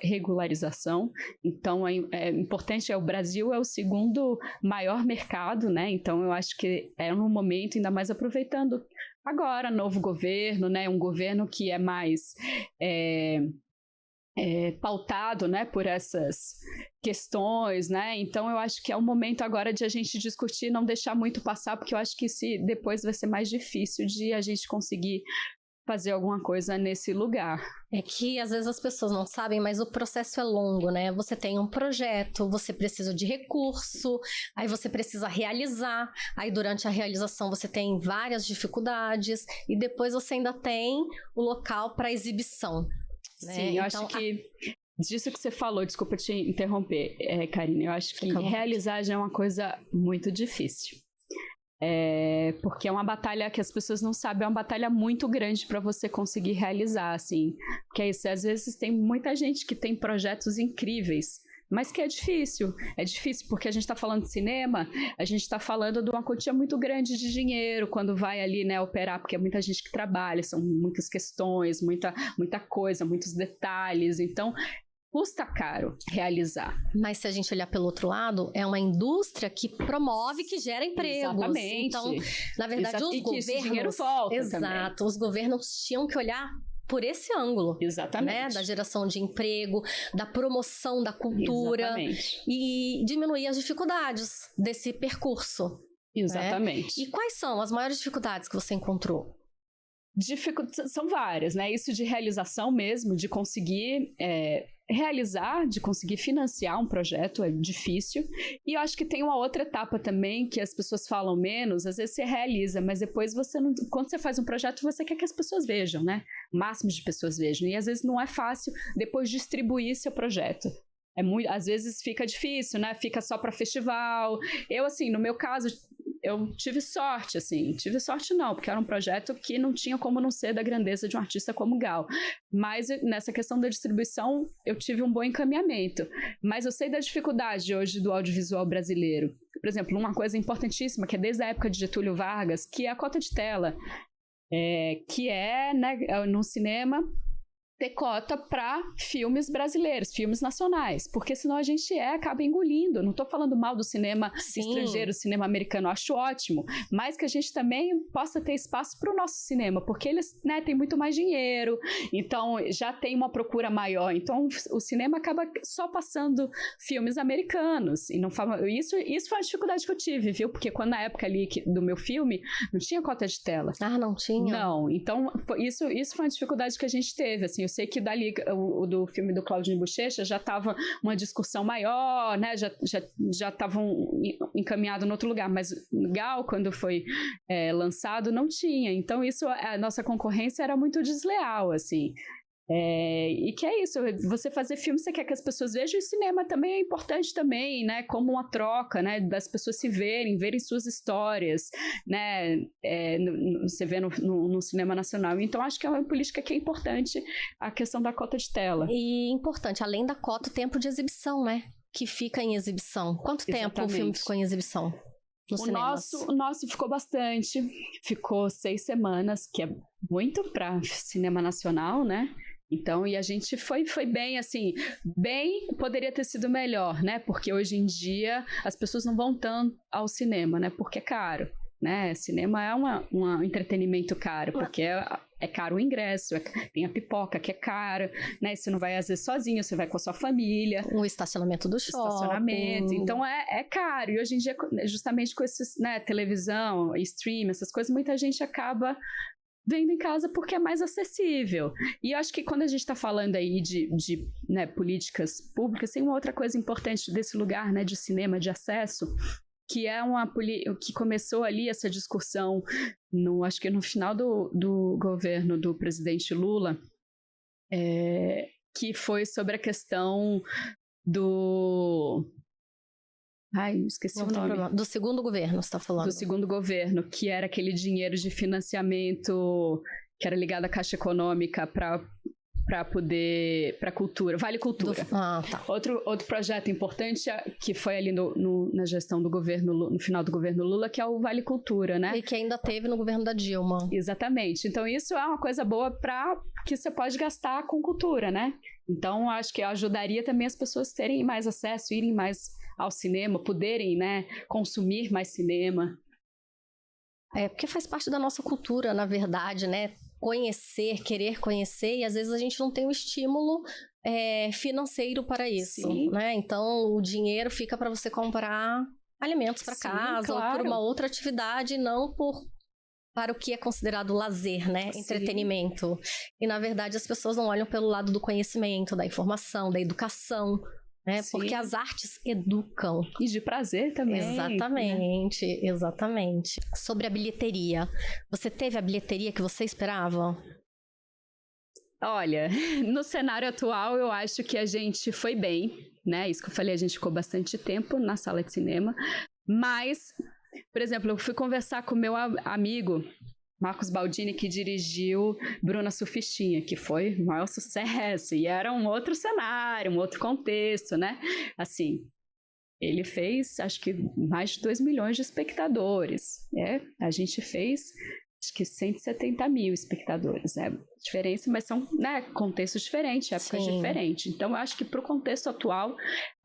regularização, então é importante. O Brasil é o segundo maior mercado, né? Então, eu acho que é um momento, ainda mais aproveitando agora, novo governo, né? Um governo que é mais pautado, né, por essas questões, né? Então eu acho que é o momento agora de a gente discutir, não deixar muito passar, porque eu acho que depois vai ser mais difícil de a gente conseguir fazer alguma coisa nesse lugar. É que às vezes as pessoas não sabem, mas o processo é longo, né? Você tem um projeto, você precisa de recurso, aí você precisa realizar, aí durante a realização você tem várias dificuldades e depois você ainda tem o local para exibição. Né? Sim, eu acho que disso que você falou, desculpa te interromper, Karine, eu acho que realizar já é uma coisa muito difícil. Porque é uma batalha que as pessoas não sabem, é uma batalha muito grande para você conseguir realizar, assim. Porque às vezes tem muita gente que tem projetos incríveis, mas que é difícil porque a gente está falando de cinema, a gente está falando de uma quantia muito grande de dinheiro quando vai ali, né, operar, porque é muita gente que trabalha, são muitas questões, muita coisa, muitos detalhes, então custa caro realizar. Mas se a gente olhar pelo outro lado, é uma indústria que promove, que gera empregos. Exatamente. Então, na verdade, os governos... que esse dinheiro volta Exato, também. Os governos tinham que olhar por esse ângulo. Exatamente. Né? Da geração de emprego, da promoção da cultura. Exatamente. E diminuir as dificuldades desse percurso. Exatamente. Né? E quais são as maiores dificuldades que você encontrou? São várias, né? Isso de realização mesmo, de conseguir realizar, de conseguir financiar um projeto é difícil. E eu acho que tem uma outra etapa também que as pessoas falam menos. Às vezes você realiza, mas depois você não... Quando você faz um projeto, você quer que as pessoas vejam, né? O máximo de pessoas vejam. E às vezes não é fácil depois distribuir seu projeto. Às vezes fica difícil, né? Fica só para festival. Eu, assim, no meu caso... Eu tive sorte, assim, não, porque era um projeto que não tinha como não ser da grandeza de um artista como Gal. Mas nessa questão da distribuição, eu tive um bom encaminhamento. Mas eu sei da dificuldade hoje do audiovisual brasileiro. Por exemplo, uma coisa importantíssima, que é desde a época de Getúlio Vargas, que é a cota de tela, que é, né, no cinema... ter cota para filmes brasileiros, filmes nacionais, porque senão a gente acaba engolindo. Não estou falando mal do cinema estrangeiro, cinema americano, acho ótimo, mas que a gente também possa ter espaço para o nosso cinema, porque eles, né, têm muito mais dinheiro, então já tem uma procura maior, então o cinema acaba só passando filmes americanos, e não isso foi uma dificuldade que eu tive, viu? Porque quando na época ali do meu filme, não tinha cota de tela. Ah, não tinha? Não, então isso foi uma dificuldade que a gente teve, assim. Eu sei que dali, do filme do Claudinho Bochecha, já estava uma discussão maior, né? Já estavam encaminhados em outro lugar, mas Gal, quando foi lançado, não tinha. Então, a nossa concorrência era muito desleal, assim. E que é isso, você fazer filme, você quer que as pessoas vejam, e o cinema também é importante também, né, como uma troca, né, das pessoas se verem suas histórias, né, você vê no cinema nacional. Então acho que é uma política que é importante, a questão da cota de tela. E importante, além da cota, o tempo de exibição, né, que fica em exibição. Quanto tempo o filme ficou em exibição? O nosso ficou bastante, ficou 6 semanas, que é muito para cinema nacional, né? Então, e a gente foi bem, assim, poderia ter sido melhor, né? Porque hoje em dia as pessoas não vão tanto ao cinema, né? Porque é caro, né? Cinema é um entretenimento caro, porque é caro o ingresso, tem a pipoca que é cara, né? Você não vai às vezes sozinho, você vai com a sua família. O estacionamento do shopping. Então é caro. E hoje em dia, justamente com esses, né, televisão, stream, essas coisas, muita gente acaba vendo em casa porque é mais acessível. E eu acho que quando a gente está falando aí de né, políticas públicas, tem uma outra coisa importante desse lugar, né, de cinema, de acesso, que é que começou ali essa discussão, acho que no final do governo do presidente Lula, que foi sobre a questão do... Ai, esqueci o nome. Do segundo governo, você está falando. Do segundo governo, que era aquele dinheiro de financiamento que era ligado à Caixa Econômica para cultura, Vale Cultura. Tá. Outro projeto importante que foi ali na gestão do governo, no final do governo Lula, que é o Vale Cultura, né? E que ainda teve no governo da Dilma. Exatamente. Então isso é uma coisa boa que você pode gastar com cultura, né? Então acho que ajudaria também as pessoas terem mais acesso, irem mais ao cinema, poderem, né, consumir mais cinema. Porque faz parte da nossa cultura, na verdade, né? Conhecer, querer conhecer, e às vezes a gente não tem um estímulo financeiro para isso, Sim. né? Então o dinheiro fica para você comprar alimentos para casa, claro. ou por uma outra atividade, não para o que é considerado lazer, né? Sim. Entretenimento. E na verdade as pessoas não olham pelo lado do conhecimento, da informação, da educação, né? Porque as artes educam. E de prazer também. Exatamente, né? Exatamente. Sobre a bilheteria. Você teve a bilheteria que você esperava? Olha, no cenário atual eu acho que a gente foi bem, né? Isso que eu falei, a gente ficou bastante tempo na sala de cinema. Mas, por exemplo, eu fui conversar com meu amigo Marcos Baldini, que dirigiu Bruna Surfistinha, que foi o maior sucesso, e era um outro cenário, um outro contexto, né? Assim, ele fez, acho que, mais de 2 milhões de espectadores, a gente fez, acho que 170 mil espectadores, diferença, mas são, né, contextos diferentes, épocas diferentes. Então, eu acho que para o contexto atual,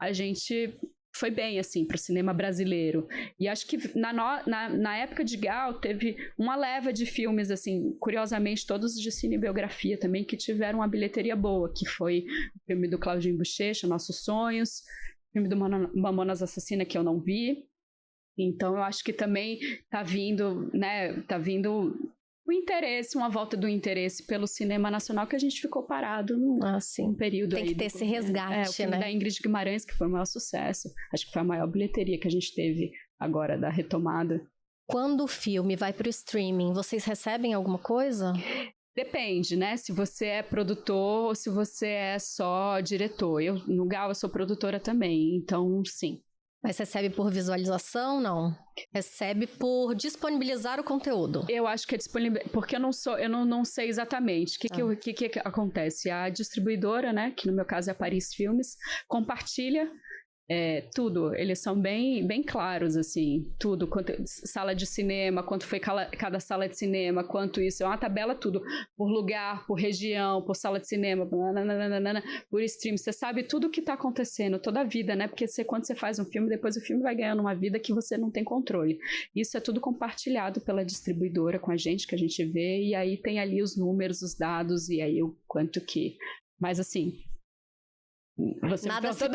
a gente foi bem, assim, para o cinema brasileiro. E acho que na época de Gal, teve uma leva de filmes, assim, curiosamente, todos de cinebiografia também, que tiveram uma bilheteria boa, que foi o filme do Claudinho Bochecha, Nossos Sonhos, o filme do Mamonas Assassina, que eu não vi. Então, eu acho que também tá vindo o interesse, uma volta do interesse pelo cinema nacional, que a gente ficou parado num período aí. Tem que ter esse resgate, o filme da Ingrid Guimarães, que foi o maior sucesso. Acho que foi a maior bilheteria que a gente teve agora da retomada. Quando o filme vai pro streaming, vocês recebem alguma coisa? Depende, né? Se você é produtor ou se você é só diretor. No Gal, eu sou produtora também, então sim. Mas recebe por visualização, não? Recebe por disponibilizar o conteúdo. Eu acho que é disponibilizar, porque eu não sei exatamente. O que acontece? A distribuidora, né, que no meu caso é a Paris Filmes, compartilha tudo. Eles são bem, bem claros, assim, tudo. Sala de cinema, quanto foi cada sala de cinema, quanto isso. É uma tabela, tudo. Por lugar, por região, por sala de cinema, por stream. Você sabe tudo o que está acontecendo, toda a vida, né? Porque quando você faz um filme, depois o filme vai ganhando uma vida que você não tem controle. Isso é tudo compartilhado pela distribuidora com a gente, que a gente vê, e aí tem ali os números, os dados, e aí o quanto que... Mas, assim... Você nada se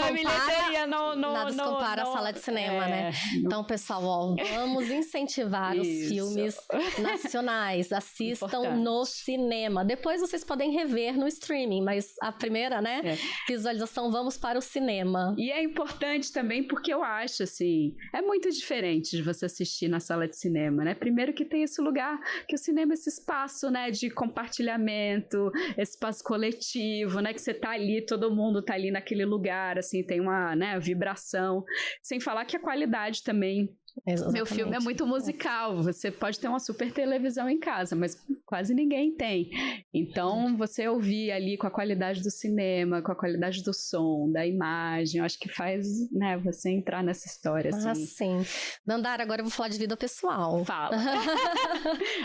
compara à sala de cinema, né? Então, pessoal, vamos incentivar os filmes nacionais. Assistam no cinema. Depois vocês podem rever no streaming, mas a primeira, né? Visualização, vamos para o cinema. E é importante também porque eu acho, assim, é muito diferente de você assistir na sala de cinema, né? Primeiro que tem esse lugar, que o cinema é esse espaço, né? De compartilhamento, esse espaço coletivo, né? Que você tá ali, todo mundo tá ali naquele lugar, assim, tem uma, né, vibração, sem falar que a qualidade também. Exatamente. Meu filme é muito musical, você pode ter uma super televisão em casa, mas quase ninguém tem. Então, você ouvir ali com a qualidade do cinema, com a qualidade do som, da imagem, eu acho que faz, né, você entrar nessa história, assim. Ah, sim. Dandara, agora eu vou falar de vida pessoal. Fala.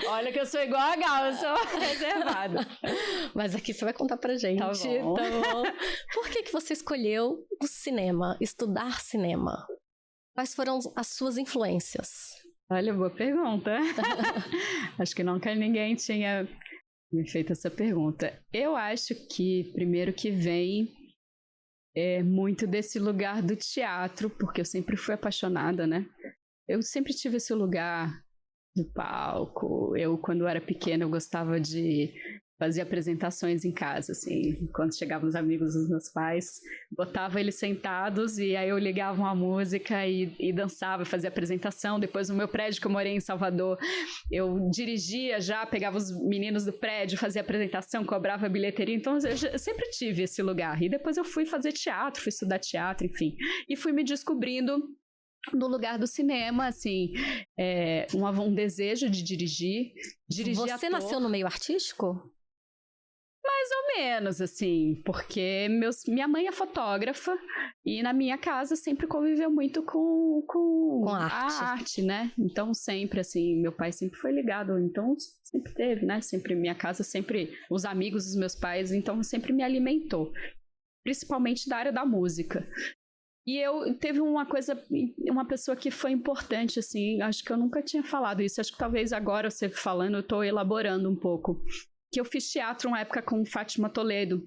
Olha que eu sou igual a Gal, eu sou reservada. Mas aqui você vai contar pra gente. Tá bom. Por que você escolheu o cinema, estudar cinema? Quais foram as suas influências? Olha, boa pergunta. Acho que nunca ninguém tinha Me feita essa pergunta. Eu acho que, primeiro que vem, é muito desse lugar do teatro, porque eu sempre fui apaixonada, né? Eu sempre tive esse lugar do palco. Eu, quando era pequena, eu gostava de fazer apresentações em casa, assim. Quando chegavam os amigos dos meus pais, botava eles sentados e aí eu ligava uma música e dançava, fazia apresentação. Depois, no meu prédio, que eu morei em Salvador, eu dirigia já, pegava os meninos do prédio, fazia apresentação, cobrava bilheteria. Então, eu sempre tive esse lugar. E depois eu fui fazer teatro, fui estudar teatro, enfim. E fui me descobrindo no lugar do cinema, assim, um desejo de dirigir Você nasceu no meio artístico? Mais ou menos, assim, porque minha mãe é fotógrafa e na minha casa sempre conviveu muito com a arte, né? Então sempre, assim, meu pai sempre foi ligado, então sempre teve, né? Sempre minha casa, sempre os amigos dos meus pais, então sempre me alimentou, principalmente da área da música. E eu teve uma pessoa que foi importante, assim, acho que eu nunca tinha falado isso, acho que talvez agora você falando, eu tô elaborando um pouco, que eu fiz teatro uma época com Fátima Toledo,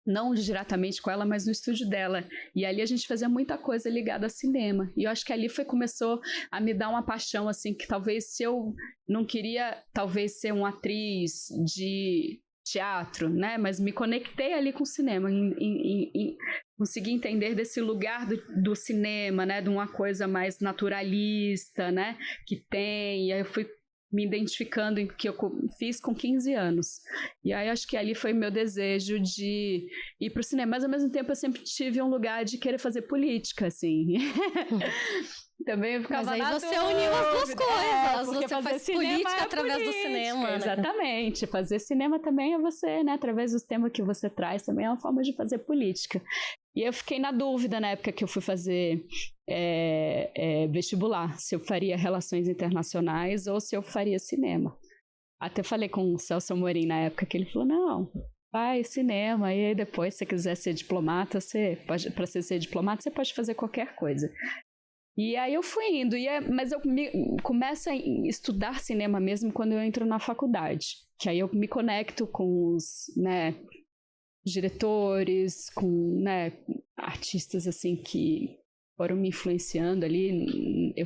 não diretamente com ela, mas no estúdio dela, e ali a gente fazia muita coisa ligada a cinema, e eu acho que ali começou a me dar uma paixão, assim, que talvez se eu não queria, talvez ser uma atriz de teatro, né, mas me conectei ali com o cinema, consegui entender desse lugar do cinema, né, de uma coisa mais naturalista, né, que tem, e aí eu fui me identificando em que eu fiz com 15 anos. E aí acho que ali foi meu desejo de ir pro cinema, mas ao mesmo tempo eu sempre tive um lugar de querer fazer política, assim. Também eu ficava mas aí você uniu as duas coisas, você faz política através do cinema, né? Exatamente, fazer cinema também é você, né, através dos temas que você traz, também é uma forma de fazer política. E eu fiquei na dúvida na época que eu fui fazer vestibular, se eu faria relações internacionais ou se eu faria cinema. Até falei com o Celso Amorim na época, que ele falou, não, faz cinema, e aí depois, se você quiser ser diplomata, para ser diplomata, você pode fazer qualquer coisa. E aí eu fui indo, mas eu começo a estudar cinema mesmo quando eu entro na faculdade, que aí eu me conecto com os, né, diretores, com, né, artistas assim que foram me influenciando ali. Eu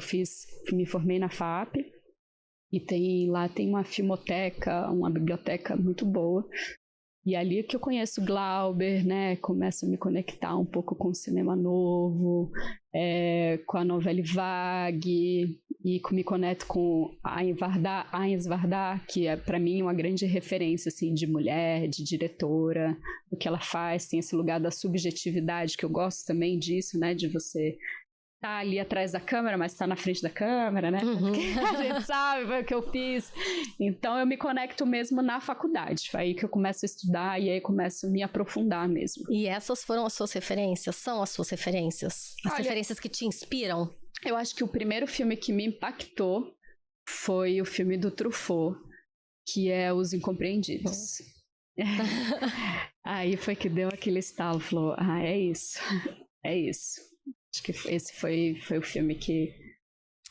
me formei na FAP e lá tem uma filmoteca, uma biblioteca muito boa. E ali é que eu conheço Glauber, né? Começo a me conectar um pouco com o cinema novo, com a Nouvelle Vague, e me conecto com a Agnes Varda, que é para mim uma grande referência assim, de mulher, de diretora, o que ela faz, tem esse lugar da subjetividade, que eu gosto também disso, né? De você tá ali atrás da câmera, mas tá na frente da câmera, né? Uhum. A gente sabe o que eu fiz. Então eu me conecto mesmo na faculdade. Foi aí que eu começo a estudar e aí começo a me aprofundar mesmo. E essas foram as suas referências? São as suas referências? As referências que te inspiram? Eu acho que o primeiro filme que me impactou foi o filme do Truffaut, que é Os Incompreendidos. Aí foi que deu aquele estalo, falou, é isso, é isso. Acho que esse foi o filme que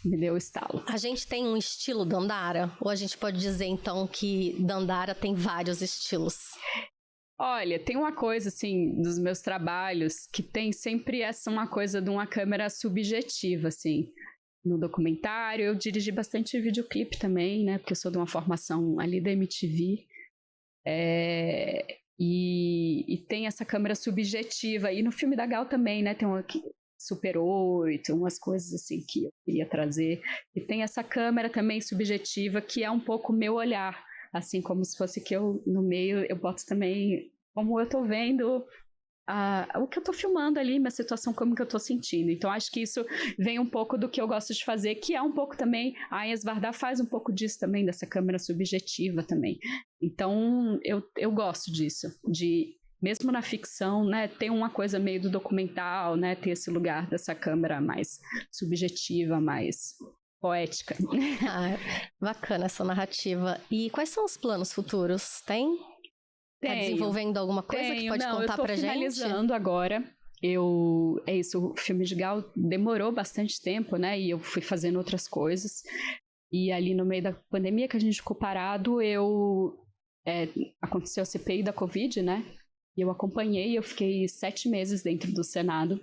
me deu o estalo. A gente tem um estilo Dandara? Ou a gente pode dizer, então, que Dandara tem vários estilos? Olha, tem uma coisa, assim, dos meus trabalhos, que tem sempre uma coisa de uma câmera subjetiva, assim. No documentário, eu dirigi bastante videoclipe também, né? Porque eu sou de uma formação ali da MTV. E tem essa câmera subjetiva. E no filme da Gal também, né? Tem Super 8, umas coisas assim que eu queria trazer. E tem essa câmera também subjetiva, que é um pouco meu olhar, assim, como se fosse que eu, no meio, eu boto também como eu tô vendo o que eu tô filmando ali, minha situação, como que eu tô sentindo. Então, acho que isso vem um pouco do que eu gosto de fazer, que é um pouco também, a Agnes Varda faz um pouco disso também, dessa câmera subjetiva também. Então, eu gosto disso, mesmo na ficção, né, tem uma coisa meio do documental, né, tem esse lugar dessa câmera mais subjetiva, mais poética. Bacana essa narrativa. E quais são os planos futuros? Tem? Tá desenvolvendo alguma coisa que pode contar pra gente? Eu tô finalizando agora. É isso, o filme de Gal demorou bastante tempo, né, e eu fui fazendo outras coisas. E ali no meio da pandemia que a gente ficou parado, eu aconteceu a CPI da Covid, né? E eu acompanhei, eu fiquei 7 meses dentro do Senado,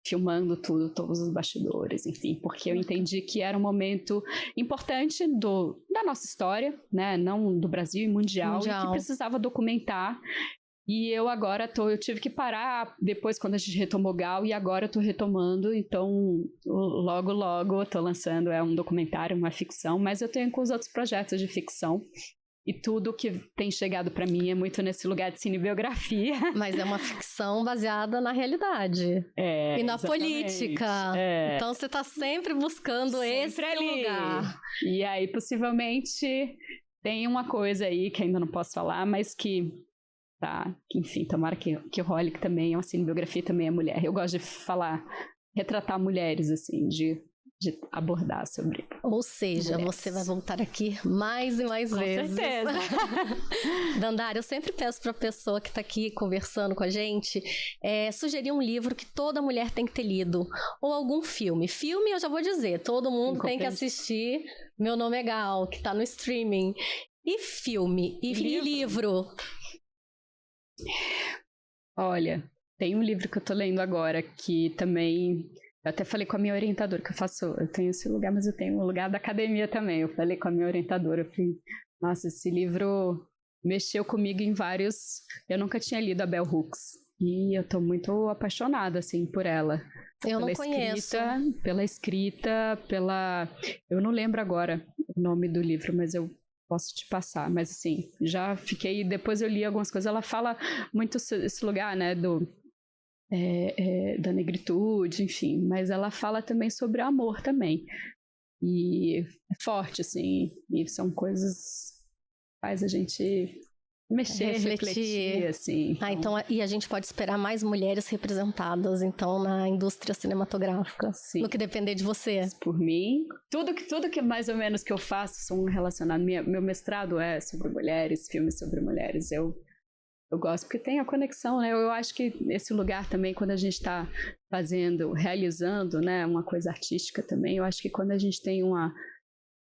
filmando tudo, todos os bastidores, enfim, porque eu entendi que era um momento importante da nossa história, né? Não do Brasil e mundial, e que precisava documentar. E eu agora eu tive que parar depois quando a gente retomou Gal, e agora eu tô retomando, então logo eu tô lançando um documentário, uma ficção, mas eu tenho com os outros projetos de ficção. E tudo que tem chegado para mim é muito nesse lugar de cinebiografia. Mas é uma ficção baseada na realidade. E na política. Então você tá sempre buscando esse lugar. E aí, possivelmente, tem uma coisa aí que ainda não posso falar, mas que enfim, tomara que role, que também é uma cinebiografia, também é mulher. Eu gosto de retratar mulheres, assim, de abordar sobre. Ou seja, você vai voltar aqui mais e mais vezes. Com certeza. Dandara, eu sempre peço para a pessoa que está aqui conversando com a gente sugerir um livro que toda mulher tem que ter lido. Ou algum filme. Filme, eu já vou dizer, todo mundo tem que assistir Meu Nome é Gal, que está no streaming. E filme? E livro? Olha, tem um livro que eu tô lendo agora que também... Eu até falei com a minha orientadora, que eu tenho esse lugar, mas eu tenho o lugar da academia também. Eu falei com a minha orientadora, eu falei, nossa, esse livro mexeu comigo em vários... Eu nunca tinha lido a Bell Hooks, e eu tô muito apaixonada, assim, por ela. Eu não conheço. Pela escrita, Eu não lembro agora o nome do livro, mas eu posso te passar. Mas, assim, já fiquei... Depois eu li algumas coisas, ela fala muito esse lugar, né, da negritude, enfim, mas ela fala também sobre amor também, e é forte, assim, e são coisas que faz a gente mexer, refletir, assim. Então, e a gente pode esperar mais mulheres representadas, então, na indústria cinematográfica, no que depender de você. Por mim, tudo que mais ou menos que eu faço são relacionados, meu mestrado é sobre mulheres, filmes sobre mulheres, eu gosto, porque tem a conexão, né? Eu acho que esse lugar também, quando a gente está realizando, né, uma coisa artística também, eu acho que quando a gente tem uma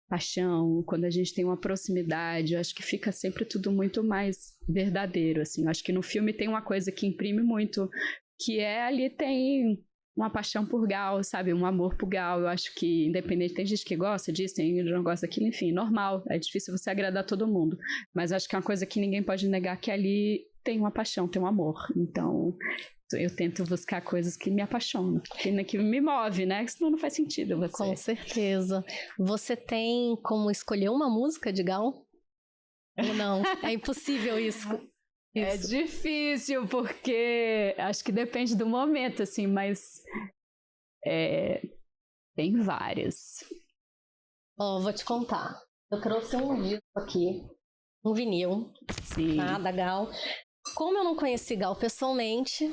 paixão, quando a gente tem uma proximidade, eu acho que fica sempre tudo muito mais verdadeiro, assim. Eu acho que no filme tem uma coisa que imprime muito, que ali tem uma paixão por Gal, sabe? Um amor por Gal. Eu acho que, independente, tem gente que gosta disso, tem gente que não gosta daquilo, enfim, normal. É difícil você agradar todo mundo. Mas eu acho que é uma coisa que ninguém pode negar, que ali tem uma paixão, tem um amor. Então, eu tento buscar coisas que me apaixonam, que me move, né? Senão não faz sentido você. Com certeza. Você tem como escolher uma música de Gal? Ou não? É impossível isso. É difícil, porque acho que depende do momento, assim, mas tem várias. Vou te contar. Eu trouxe um disco aqui, um vinil, da Gal. Como eu não conheci Gal pessoalmente,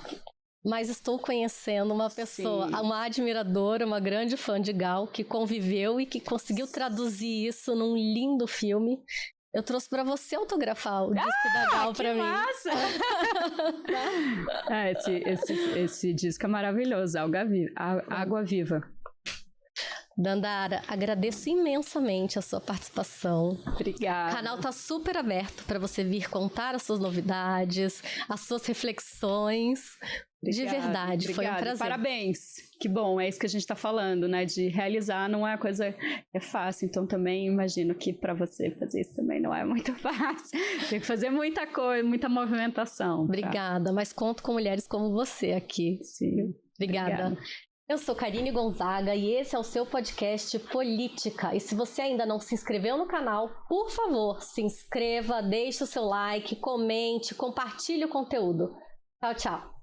mas estou conhecendo uma pessoa, uma admiradora, uma grande fã de Gal, que conviveu e que conseguiu traduzir isso num lindo filme. Eu trouxe pra você autografar o disco da Gal pra mim. Massa! Esse disco é maravilhoso, Água Viva. Dandara, agradeço imensamente a sua participação. Obrigada. O canal tá super aberto para você vir contar as suas novidades, as suas reflexões. Obrigada, de verdade, obrigada. Foi um prazer. Parabéns. Que bom, é isso que a gente tá falando, né? De realizar não é coisa fácil, então também imagino que para você fazer isso também não é muito fácil. Tem que fazer muita coisa, muita movimentação. Obrigada, mas conto com mulheres como você aqui. Sim. Obrigada. Eu sou Karine Gonzaga e esse é o seu podcast Política. E se você ainda não se inscreveu no canal, por favor, se inscreva, deixe o seu like, comente, compartilhe o conteúdo. Tchau, tchau.